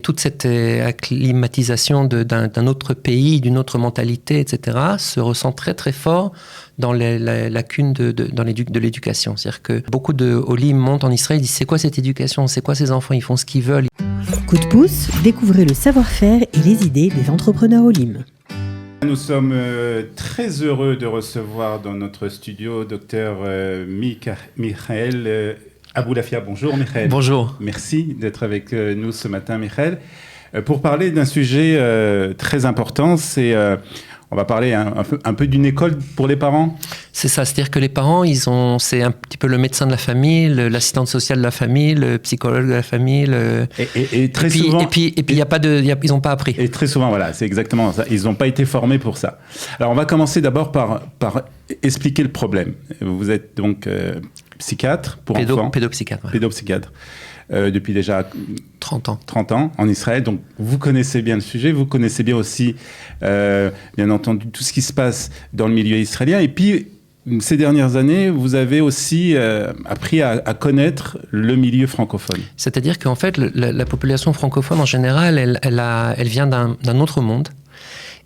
toute cette acclimatisation d'un autre pays, d'une autre mentalité, etc., se ressent très très fort dans les lacunes de l'éducation. C'est-à-dire que beaucoup de Olim montent en Israël et disent « c'est quoi cette éducation ? C'est quoi ces enfants ? Ils font ce qu'ils veulent ». Coup de pouce, découvrez le savoir-faire et les idées des entrepreneurs Olim. Nous sommes très heureux de recevoir dans notre studio Dr Michael Aboulafia. Bonjour Michael. Bonjour. Merci d'être avec nous ce matin Michael. Pour parler d'un sujet très important, on va parler un peu d'une école pour les parents. C'est ça, c'est-à-dire que les parents, c'est un petit peu le médecin de la famille, l'assistante sociale de la famille, le psychologue de la famille. Et très souvent. Et puis ils n'ont pas appris. Et très souvent, voilà, c'est exactement ça. Ils n'ont pas été formés pour ça. Alors, on va commencer d'abord par expliquer le problème. Vous êtes donc psychiatre pour enfants. Pédopsychiatre. Ouais. Pédopsychiatre. Depuis déjà 30 ans en Israël. Donc, vous connaissez bien le sujet, vous connaissez bien aussi, bien entendu, tout ce qui se passe dans le milieu israélien. Et puis, ces dernières années, vous avez aussi appris à connaître le milieu francophone. C'est-à-dire qu'en fait, la population francophone, en général, elle vient d'un autre monde.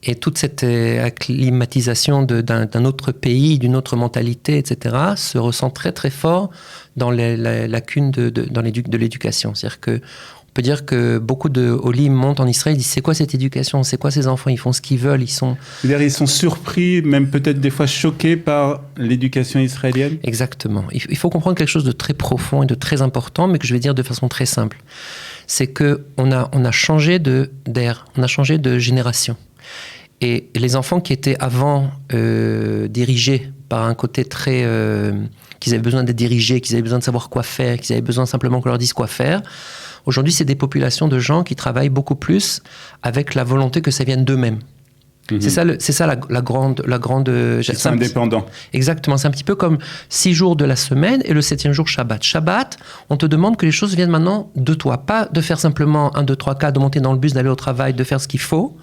Et toute cette acclimatisation d'un autre pays, d'une autre mentalité, etc., se ressent très très fort dans les lacunes de l'éducation. C'est-à-dire que on peut dire que beaucoup de Olim montent en Israël et disent « c'est quoi cette éducation ? C'est quoi ces enfants ? Ils font ce qu'ils veulent, ils sont… » C'est-à-dire ils sont surpris, même peut-être des fois choqués par l'éducation israélienne ? Exactement. Il faut comprendre quelque chose de très profond et de très important, mais que je vais dire de façon très simple. C'est qu'on a changé d'ère, on a changé de génération. Et les enfants qui étaient avant dirigés par un côté très… qu'ils avaient besoin d'être dirigés, qu'ils avaient besoin de savoir quoi faire, qu'ils avaient besoin simplement qu'on leur dise quoi faire. Aujourd'hui, c'est des populations de gens qui travaillent beaucoup plus avec la volonté que ça vienne d'eux-mêmes. Mm-hmm. C'est ça la grande. C'est indépendant. Exactement. C'est un petit peu comme 6 jours de la semaine et le 7e jour Shabbat. Shabbat, on te demande que les choses viennent maintenant de toi. Pas de faire simplement 1, 2, 3, 4, de monter dans le bus, d'aller au travail, de faire ce qu'il faut,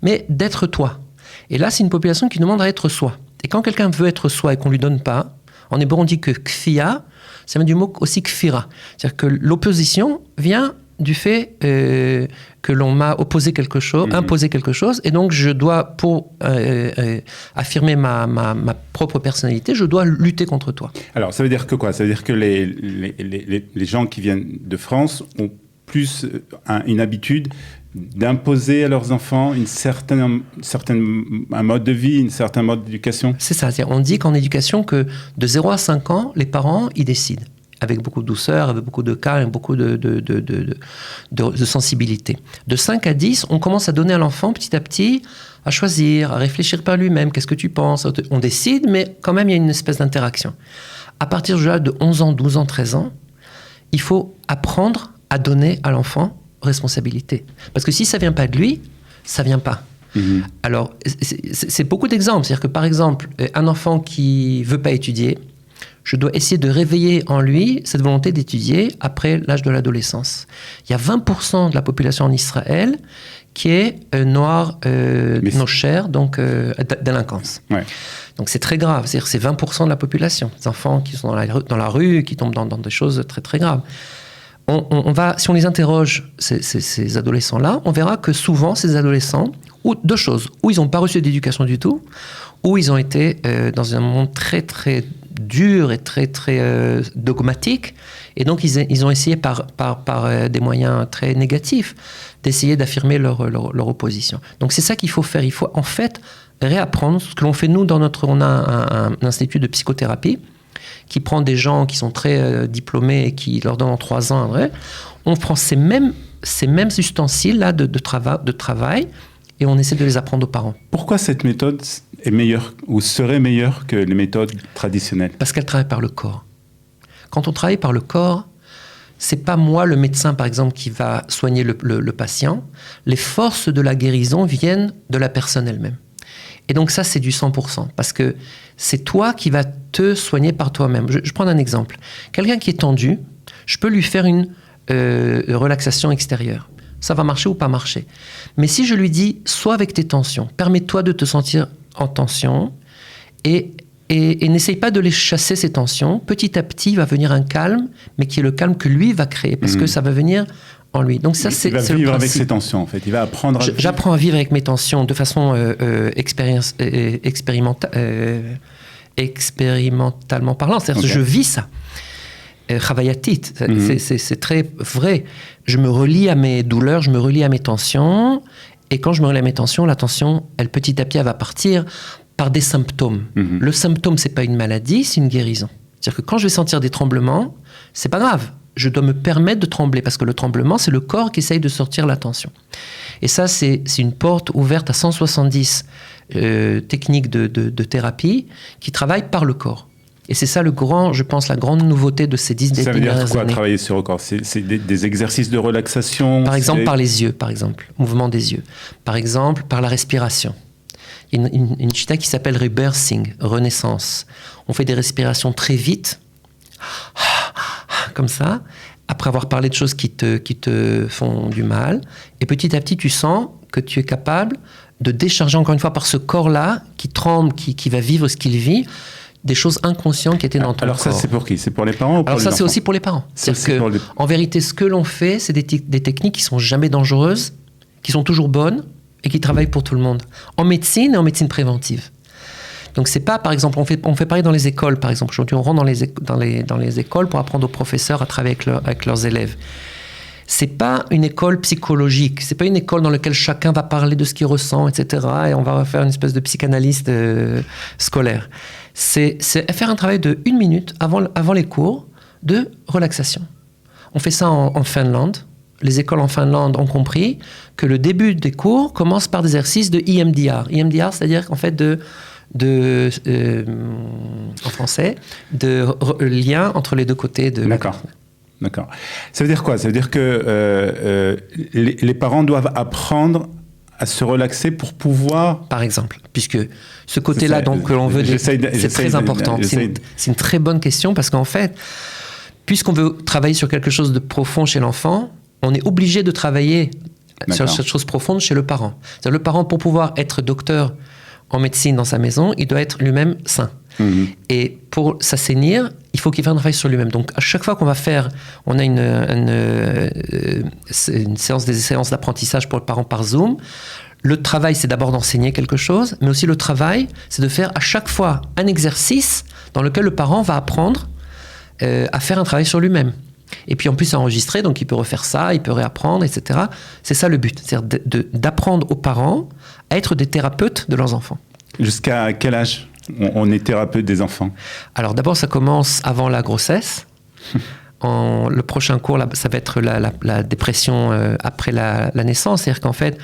mais d'être toi. Et là, c'est une population qui demande à être soi. Et quand quelqu'un veut être soi et qu'on lui donne pas, en hébreu, on dit que kfia, ça vient du mot aussi kfira. C'est-à-dire que l'opposition vient du fait que l'on m'a opposé quelque chose, imposé quelque chose, et donc je dois, pour affirmer ma propre personnalité, je dois lutter contre toi. Alors, ça veut dire que quoi ? Ça veut dire que les gens qui viennent de France ont plus une habitude d'imposer à leurs enfants un mode de vie, un certain mode d'éducation. C'est ça. On dit qu'en éducation, que de 0 à 5 ans, les parents, ils décident. Avec beaucoup de douceur, avec beaucoup de calme, beaucoup de sensibilité. De 5 à 10, on commence à donner à l'enfant, petit à petit, à choisir, à réfléchir par lui-même. Qu'est-ce que tu penses ? On décide, mais quand même, il y a une espèce d'interaction. À partir de 11 ans, 12 ans, 13 ans, il faut apprendre à donner à l'enfant responsabilité. Parce que si ça ne vient pas de lui, ça ne vient pas. Mmh. Alors, c'est beaucoup d'exemples. C'est-à-dire que, par exemple, un enfant qui ne veut pas étudier, je dois essayer de réveiller en lui cette volonté d'étudier après l'âge de l'adolescence. Il y a 20% de la population en Israël qui est noire, nochère, donc délinquance. Ouais. Donc c'est très grave. C'est-à-dire que c'est 20% de la population. Des enfants qui sont dans la rue, qui tombent dans des choses très, très graves. Si on les interroge, ces adolescents-là, on verra que souvent, ces adolescents, ou deux choses, ou ils n'ont pas reçu d'éducation du tout, ou ils ont été dans un monde très, très dur et très, très dogmatique, et donc ils ont essayé par des moyens très négatifs d'essayer d'affirmer leur opposition. Donc c'est ça qu'il faut faire. Il faut en fait réapprendre ce que l'on fait nous on a un institut de psychothérapie, qui prend des gens qui sont très diplômés et qui leur donne en 3 ans un vrai. On prend ces mêmes ustensiles-là de travail et on essaie de les apprendre aux parents. Pourquoi cette méthode est meilleure ou serait meilleure que les méthodes traditionnelles ? Parce qu'elle travaille par le corps. Quand on travaille par le corps, c'est pas moi, le médecin, par exemple, qui va soigner le patient. Les forces de la guérison viennent de la personne elle-même. Et donc ça, c'est du 100%, parce que c'est toi qui vas te soigner par toi-même. Je prends un exemple. Quelqu'un qui est tendu, je peux lui faire une relaxation extérieure. Ça va marcher ou pas marcher. Mais si je lui dis, sois avec tes tensions, permets-toi de te sentir en tension, et n'essaye pas de les chasser, ces tensions, petit à petit, il va venir un calme, mais qui est le calme que lui va créer, parce que ça va venir en lui. Donc ça, il va c'est vivre le avec principe. ses tensions, en fait. Il va apprendre à vivre. J'apprends à vivre avec mes tensions de façon expérimentalement parlant. C'est-à-dire que je vis ça. Chavayatit, c'est très vrai. Je me relie à mes douleurs, je me relie à mes tensions. Et quand je me relie à mes tensions, la tension, elle petit à petit, elle va partir par des symptômes. Le symptôme, c'est pas une maladie, c'est une guérison. C'est-à-dire que quand je vais sentir des tremblements, c'est pas grave. Je dois me permettre de trembler parce que le tremblement, c'est le corps qui essaye de sortir la tension. Et ça, c'est une porte ouverte à 170 techniques de thérapie qui travaillent par le corps. Et c'est ça je pense, la grande nouveauté de ces 10 dernières années. Ça veut dire quoi, travailler sur le corps? C'est des exercices de relaxation? Par exemple, par les yeux, par exemple. Mouvement des yeux. Par exemple, par la respiration. Il y a une chita qui s'appelle rebirthing, renaissance. On fait des respirations très vite, comme ça, après avoir parlé de choses qui te font du mal. Et petit à petit, tu sens que tu es capable de décharger encore une fois par ce corps-là qui tremble, qui va vivre ce qu'il vit, des choses inconscientes qui étaient dans ton corps. Alors ça, c'est pour qui? C'est pour les parents ou pour les enfants? Alors ça, c'est aussi pour les parents. C'est-à-dire que, en vérité, ce que l'on fait, c'est des techniques qui sont jamais dangereuses, qui sont toujours bonnes et qui travaillent pour tout le monde. En médecine et en médecine préventive. Donc c'est pas, par exemple, on fait pareil dans les écoles, par exemple. Aujourd'hui, on rentre dans les écoles pour apprendre aux professeurs à travailler avec leurs élèves. C'est pas une école psychologique, c'est pas une école dans laquelle chacun va parler de ce qu'il ressent, etc. Et on va faire une espèce de psychanalyste scolaire. C'est faire un travail de 1 minute avant les cours de relaxation. On fait ça en Finlande. Les écoles en Finlande ont compris que le début des cours commence par des exercices de EMDR. EMDR, c'est-à-dire qu'en fait en français, de lien entre les deux côtés de... D'accord. Ça veut dire quoi? Ça veut dire que les parents doivent apprendre à se relaxer pour pouvoir... Par exemple, puisque ce côté-là que l'on veut... C'est très important. C'est une très bonne question parce qu'en fait, puisqu'on veut travailler sur quelque chose de profond chez l'enfant, on est obligé de travailler sur cette chose profonde chez le parent. C'est-à-dire le parent, pour pouvoir être docteur en médecine dans sa maison, il doit être lui-même sain. Et pour s'assainir, il faut qu'il fasse un travail sur lui-même. Donc, à chaque fois qu'on va faire, on a des séances d'apprentissage pour le parent par Zoom. Le travail, c'est d'abord d'enseigner quelque chose, mais aussi le travail, c'est de faire à chaque fois un exercice dans lequel le parent va apprendre à faire un travail sur lui-même. Et puis en plus, c'est enregistré, donc il peut refaire ça, il peut réapprendre, etc. C'est ça le but, c'est-à-dire d'apprendre aux parents à être des thérapeutes de leurs enfants. Jusqu'à quel âge on est thérapeute des enfants? Alors d'abord, ça commence avant la grossesse. Le prochain cours, ça va être la dépression après la naissance. C'est-à-dire qu'en fait,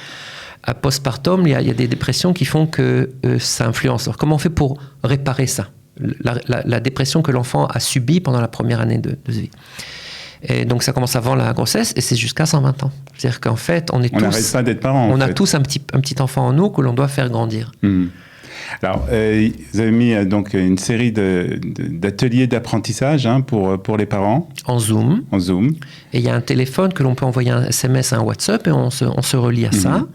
à postpartum, il y a des dépressions qui font que ça influence. Alors comment on fait pour réparer ça? La dépression que l'enfant a subie pendant la première année de vie. Et donc ça commence avant la grossesse et c'est jusqu'à 120 ans. C'est-à-dire qu'en fait, on n'arrête pas d'être parent. On a tous un petit enfant en nous que l'on doit faire grandir. Alors, vous avez mis donc une série d'ateliers d'apprentissage pour les parents. En Zoom. Et il y a un téléphone que l'on peut envoyer un SMS à un WhatsApp et on se relie à ça.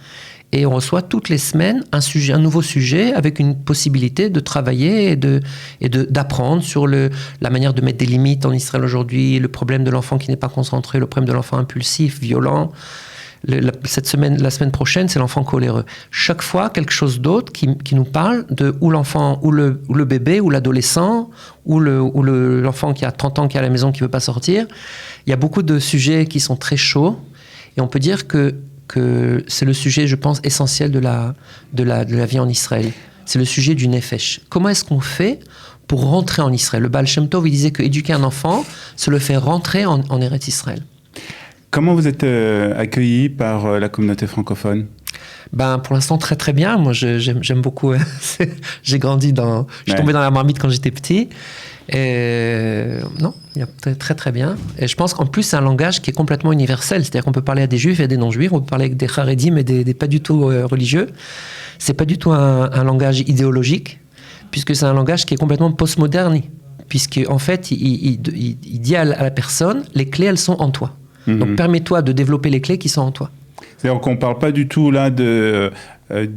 Et on reçoit toutes les semaines un nouveau sujet avec une possibilité de travailler et d'apprendre sur la manière de mettre des limites en Israël aujourd'hui, le problème de l'enfant qui n'est pas concentré, le problème de l'enfant impulsif, violent. La semaine prochaine, c'est l'enfant coléreux. Chaque fois, quelque chose d'autre qui nous parle de où l'enfant, ou le bébé, ou l'adolescent, ou l'enfant qui a 30 ans, qui est à la maison, qui ne veut pas sortir. Il y a beaucoup de sujets qui sont très chauds. Et on peut dire que c'est le sujet, je pense, essentiel de la vie en Israël. C'est le sujet du nefesh. Comment est-ce qu'on fait pour rentrer en Israël? Le Baal Shem Tov, il disait qu'éduquer un enfant, c'est le faire rentrer en Eretz Israël. Comment vous êtes accueilli par la communauté francophone? Pour l'instant, très très bien. Moi, j'aime beaucoup. J'ai grandi je suis tombé dans la marmite quand j'étais petit. Non, il y a très très bien. Et je pense qu'en plus, c'est un langage qui est complètement universel. C'est-à-dire qu'on peut parler à des juifs et à des non-juifs, on peut parler avec des charedim et des pas du tout religieux. C'est pas du tout un langage idéologique, puisque c'est un langage qui est complètement postmoderne. Puisque en fait, il dit à la personne, les clés, elles sont en toi. Donc permets-toi de développer les clés qui sont en toi. C'est-à-dire qu'on ne parle pas du tout là de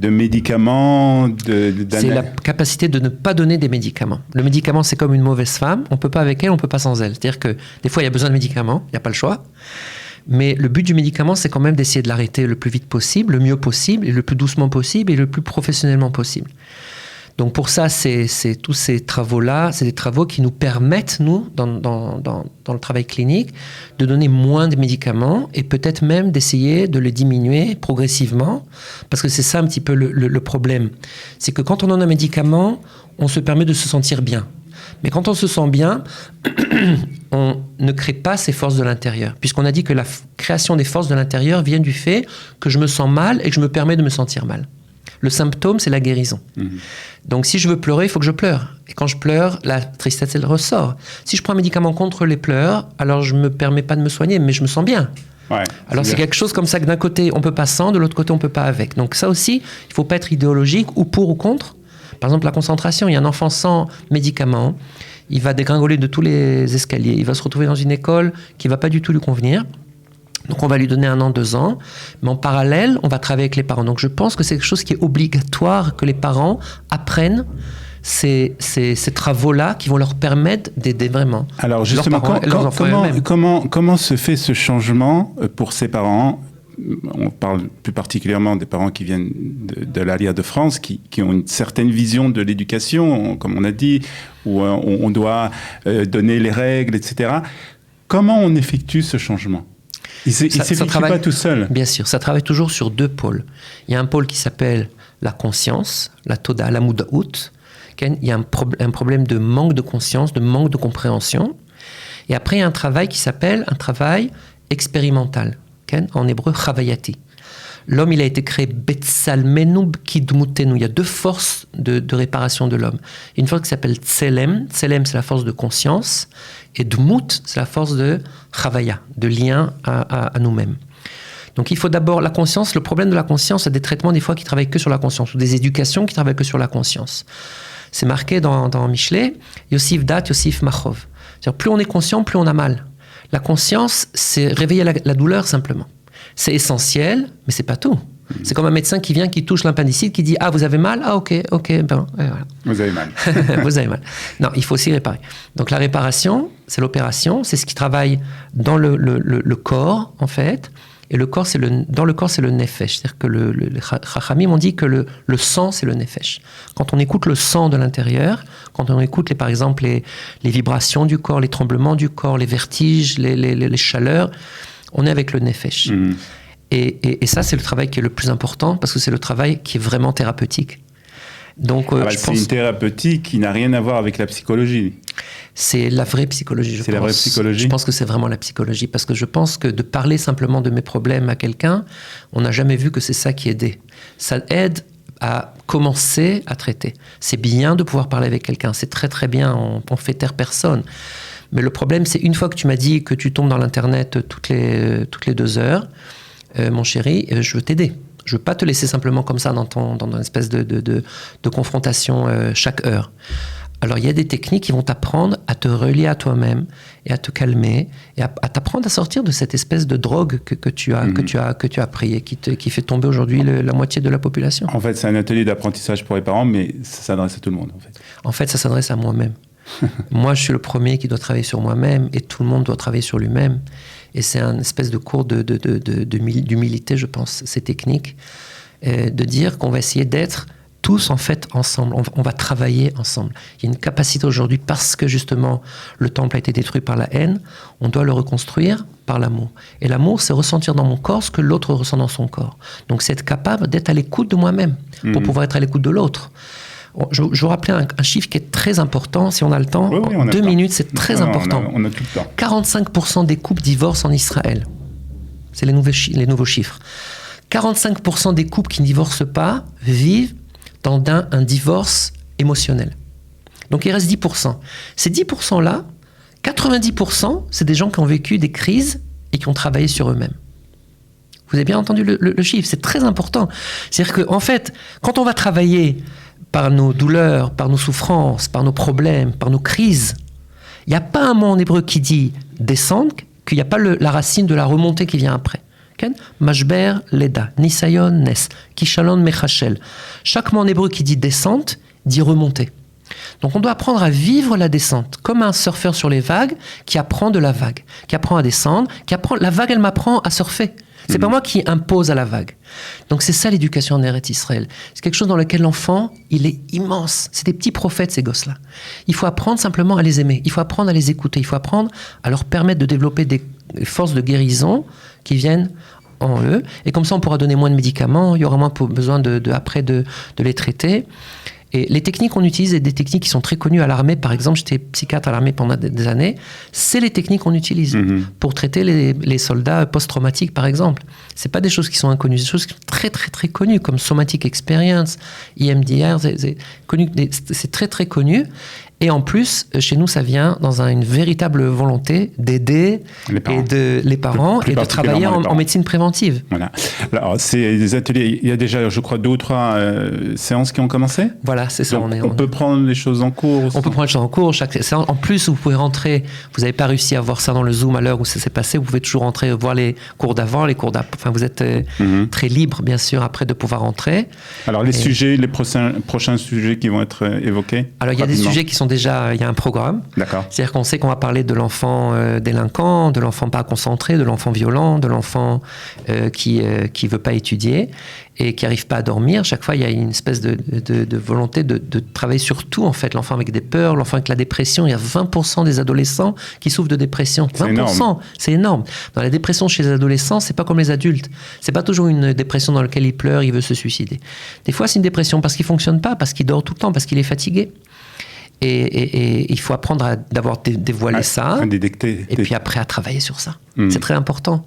médicaments, c'est la capacité de ne pas donner des médicaments. Le médicament, c'est comme une mauvaise femme. On ne peut pas avec elle, on ne peut pas sans elle. C'est-à-dire que des fois, il y a besoin de médicaments, il n'y a pas le choix. Mais le but du médicament, c'est quand même d'essayer de l'arrêter le plus vite possible, le mieux possible, et le plus doucement possible, et le plus professionnellement possible. Donc pour ça, c'est tous ces travaux-là, c'est des travaux qui nous permettent, nous, dans le travail clinique, de donner moins de médicaments et peut-être même d'essayer de les diminuer progressivement, parce que c'est ça un petit peu le problème. C'est que quand on donne un médicament, on se permet de se sentir bien. Mais quand on se sent bien, on ne crée pas ces forces de l'intérieur, puisqu'on a dit que la création des forces de l'intérieur vient du fait que je me sens mal et que je me permets de me sentir mal. Le symptôme, c'est la guérison. Donc, si je veux pleurer, il faut que je pleure. Et quand je pleure, la tristesse, elle ressort. Si je prends un médicament contre les pleurs, alors je ne me permets pas de me soigner, mais je me sens bien. Ouais, alors, c'est quelque chose comme ça que d'un côté, on ne peut pas sans, de l'autre côté, on ne peut pas avec. Donc, ça aussi, il ne faut pas être idéologique ou pour ou contre. Par exemple, la concentration. Il y a un enfant sans médicament. Il va dégringoler de tous les escaliers. Il va se retrouver dans une école qui ne va pas du tout lui convenir. Donc, on va lui donner 1 an, 2 ans. Mais en parallèle, on va travailler avec les parents. Donc, je pense que c'est quelque chose qui est obligatoire, que les parents apprennent ces travaux-là qui vont leur permettre d'aider vraiment. Alors, justement, comment se fait ce changement pour ces parents ? On parle plus particulièrement des parents qui viennent de l'Alliance de France, qui ont une certaine vision de l'éducation, comme on a dit, où on doit donner les règles, etc. Comment on effectue ce changement ? Il ne s'effectue pas tout seul. Bien sûr, ça travaille toujours sur 2 pôles. Il y a un pôle qui s'appelle la conscience, la toda, la muda'ut. Il y a un problème de manque de conscience, de manque de compréhension. Et après, il y a un travail qui s'appelle un travail expérimental. En hébreu, chavayati. L'homme, il a été créé betsalmenu kidmutenu. Il y a 2 forces de réparation de l'homme. Une force qui s'appelle tselem. Tselem, c'est la force de conscience. Et dmut, c'est la force de chavaya, de lien à nous-mêmes. Donc il faut d'abord la conscience. Le problème de la conscience, c'est des traitements des fois qui travaillent que sur la conscience, ou des éducations qui travaillent que sur la conscience. C'est marqué dans Michelet, Yosif Dat, Yosif Machov. C'est-à-dire, plus on est conscient, plus on a mal. La conscience, c'est réveiller la douleur simplement. C'est essentiel, mais c'est pas tout. C'est comme un médecin qui vient, qui touche l'appendicite, qui dit « Ah, vous avez mal ? Ah, ok, ben, voilà. » Vous avez mal. Vous avez mal. Non, il faut aussi réparer. Donc la réparation, c'est l'opération, c'est ce qui travaille dans le corps, en fait. Et le corps, dans le corps, c'est le nefesh. C'est-à-dire que les Chachamim ont dit que le sang, c'est le nefesh. Quand on écoute le sang de l'intérieur, quand on écoute, par exemple, les vibrations du corps, les tremblements du corps, les vertiges, les chaleurs, on est avec le nefesh. Et ça, c'est le travail qui est le plus important, parce que c'est le travail qui est vraiment thérapeutique. Donc, c'est une thérapeutique qui n'a rien à voir avec la psychologie. C'est la vraie psychologie, je pense. C'est la vraie psychologie. Je pense que c'est vraiment la psychologie, parce que je pense que de parler simplement de mes problèmes à quelqu'un, on n'a jamais vu que c'est ça qui aidait. Ça aide à commencer à traiter. C'est bien de pouvoir parler avec quelqu'un, c'est très très bien, on fait taire personne. Mais le problème, c'est une fois que tu m'as dit que tu tombes dans l'internet toutes les 2 heures, mon chéri, je veux t'aider. Je ne veux pas te laisser simplement comme ça dans une espèce de confrontation chaque heure. Alors, il y a des techniques qui vont t'apprendre à te relier à toi-même et à te calmer et à t'apprendre à sortir de cette espèce de drogue que tu as pris et qui fait tomber aujourd'hui la moitié de la population. En fait, c'est un atelier d'apprentissage pour les parents, mais ça s'adresse à tout le monde, En fait, ça s'adresse à moi-même. Moi, je suis le premier qui doit travailler sur moi-même et tout le monde doit travailler sur lui-même. Et c'est un espèce de cours d'humilité, je pense, ces techniques, de dire qu'on va essayer d'être tous en fait ensemble, on va travailler ensemble. Il y a une capacité aujourd'hui, parce que justement le temple a été détruit par la haine, on doit le reconstruire par l'amour. Et l'amour, c'est ressentir dans mon corps ce que l'autre ressent dans son corps. Donc c'est être capable d'être à l'écoute de moi-même, pour pouvoir être à l'écoute de l'autre. Je vous rappelais un chiffre qui est très important, si on a le temps, en 2 minutes, c'est très important. On a tout le temps. 45% des couples divorcent en Israël. C'est les nouveaux chiffres. 45% des couples qui ne divorcent pas vivent dans un divorce émotionnel. Donc il reste 10%. Ces 10%-là, 90%, c'est des gens qui ont vécu des crises et qui ont travaillé sur eux-mêmes. Vous avez bien entendu le chiffre, c'est très important. C'est-à-dire qu'en fait, quand on va travailler par nos douleurs, par nos souffrances, par nos problèmes, par nos crises, il n'y a pas un mot en hébreu qui dit « descendre », qu'il n'y a pas la racine de la remontée qui vient après. Mashber, Leda, Nisayon, Nes, Kishalon, Mechachel. Chaque mot en hébreu qui dit descente dit remontée. Donc on doit apprendre à vivre la descente, comme un surfeur sur les vagues qui apprend de la vague, qui apprend à descendre, la vague elle m'apprend à surfer. C'est pas moi qui impose à la vague. Donc c'est ça l'éducation en Eretz Israël. C'est quelque chose dans lequel l'enfant, il est immense. C'est des petits prophètes, ces gosses-là. Il faut apprendre simplement à les aimer. Il faut apprendre à les écouter. Il faut apprendre à leur permettre de développer des forces de guérison qui viennent en eux. Et comme ça, on pourra donner moins de médicaments. Il y aura moins besoin après de les traiter. Et les techniques qu'on utilise, et des techniques qui sont très connues à l'armée, par exemple, j'étais psychiatre à l'armée pendant des années, c'est les techniques qu'on utilise pour traiter les soldats post-traumatiques, par exemple. C'est pas des choses qui sont inconnues, c'est des choses qui sont très, très, très connues, comme Somatic Experience, EMDR, c'est très, très connu. Et en plus, chez nous, ça vient dans une véritable volonté d'aider les parents et de travailler en médecine préventive. Voilà. Alors, c'est des ateliers. Il y a déjà, je crois, 2 ou 3 séances qui ont commencé. Voilà, c'est ça. Donc, on peut prendre les choses en cours aussi. On peut prendre les choses en cours. Chaque séance. En plus, vous pouvez rentrer. Vous n'avez pas réussi à voir ça dans le Zoom à l'heure où ça s'est passé. Vous pouvez toujours rentrer, voir les cours d'avant, les cours d'après. Enfin, vous êtes très libre, bien sûr, après de pouvoir rentrer. Alors, les prochains sujets qui vont être évoqués. Alors, il y a des sujets qui sont déjà, il y a un programme. D'accord. C'est-à-dire qu'on sait qu'on va parler de l'enfant délinquant, de l'enfant pas concentré, de l'enfant violent, de l'enfant qui veut pas étudier et qui arrive pas à dormir. Chaque fois, il y a une espèce de volonté de travailler sur tout, en fait. L'enfant avec des peurs, l'enfant avec la dépression. Il y a 20% des adolescents qui souffrent de dépression. 20%, c'est énorme. Dans la dépression chez les adolescents, c'est pas comme les adultes. C'est pas toujours une dépression dans laquelle il pleure, il veut se suicider. Des fois, c'est une dépression parce qu'il fonctionne pas, parce qu'il dort tout le temps, parce qu'il est fatigué. Et il faut apprendre à dévoiler ça, et puis après à travailler sur ça. C'est très important,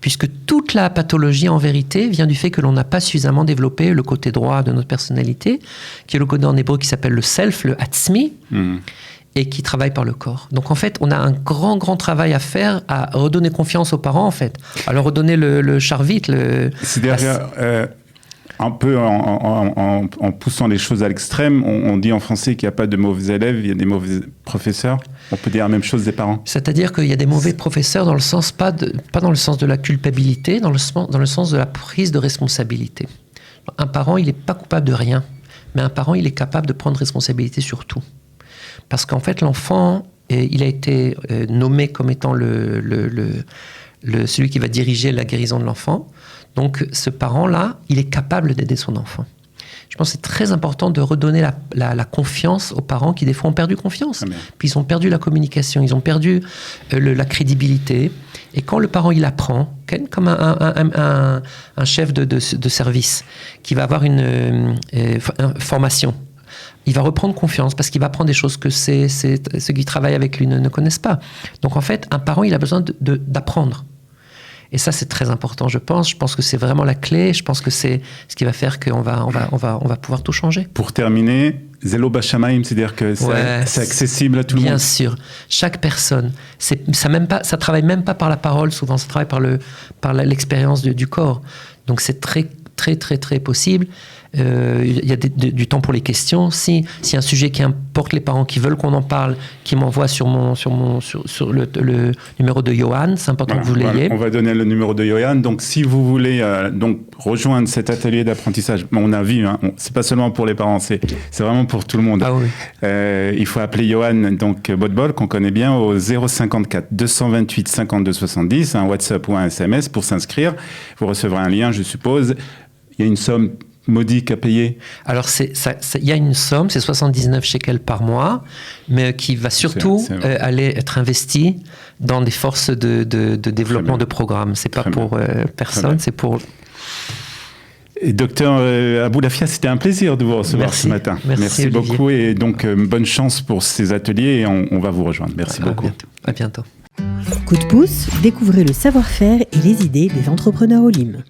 puisque toute la pathologie, en vérité, vient du fait que l'on n'a pas suffisamment développé le côté droit de notre personnalité, qui est le côté en hébreu qui s'appelle le self, le atzmi, et qui travaille par le corps. Donc en fait, on a un grand, grand travail à faire, à redonner confiance aux parents, en fait, à leur redonner le charvit. C'est-à-dire... Un peu en poussant les choses à l'extrême, on dit en français qu'il n'y a pas de mauvais élèves, il y a des mauvais professeurs. On peut dire la même chose des parents. C'est-à-dire qu'il y a des mauvais professeurs dans le sens, pas dans le sens de la culpabilité, dans le sens de la prise de responsabilité. Un parent, il n'est pas coupable de rien, mais un parent, il est capable de prendre responsabilité sur tout. Parce qu'en fait, l'enfant, il a été nommé comme étant celui qui va diriger la guérison de l'enfant. Donc, ce parent-là, il est capable d'aider son enfant. Je pense que c'est très important de redonner la confiance aux parents qui, des fois, ont perdu confiance. Amen. Puis, ils ont perdu la communication, ils ont perdu la crédibilité. Et quand le parent, il apprend, comme un chef de service qui va avoir une formation, il va reprendre confiance parce qu'il va apprendre des choses que ceux qui travaillent avec lui ne connaissent pas. Donc, en fait, un parent, il a besoin d'apprendre. Et ça, c'est très important, je pense. Je pense que c'est vraiment la clé. Je pense que c'est ce qui va faire qu'on va pouvoir tout changer. Pour terminer, Zelo Bashamaim, c'est-à-dire que c'est accessible à tout le monde. Bien sûr. Chaque personne. Ça travaille même pas par la parole, souvent. Ça travaille par l'expérience du corps. Donc, c'est très, très, très, très possible. Il y a du temps pour les questions. Si un sujet qui importe les parents, qui veulent qu'on en parle, qui m'envoient sur le numéro de Johan, c'est important que vous l'ayez. On va donner le numéro de Johan. Donc, si vous voulez rejoindre cet atelier d'apprentissage, on a vu, c'est pas seulement pour les parents, c'est vraiment pour tout le monde. Ah oui. Il faut appeler Johan, donc Botbol, qu'on connaît bien, au 054 228 52 70, un WhatsApp ou un SMS pour s'inscrire. Vous recevrez un lien, je suppose. Il y a une somme modique à payer. Alors, il y a une somme, c'est 79 shekels par mois, mais qui va surtout aller être investi dans des forces de développement de programmes. C'est pas pour personne, c'est pour... Et docteur Aboulafia, c'était un plaisir de vous recevoir ce matin. Merci beaucoup et donc bonne chance pour ces ateliers et on va vous rejoindre. Merci beaucoup. À bientôt. Coup de pouce, découvrez le savoir-faire et les idées des entrepreneurs Olim.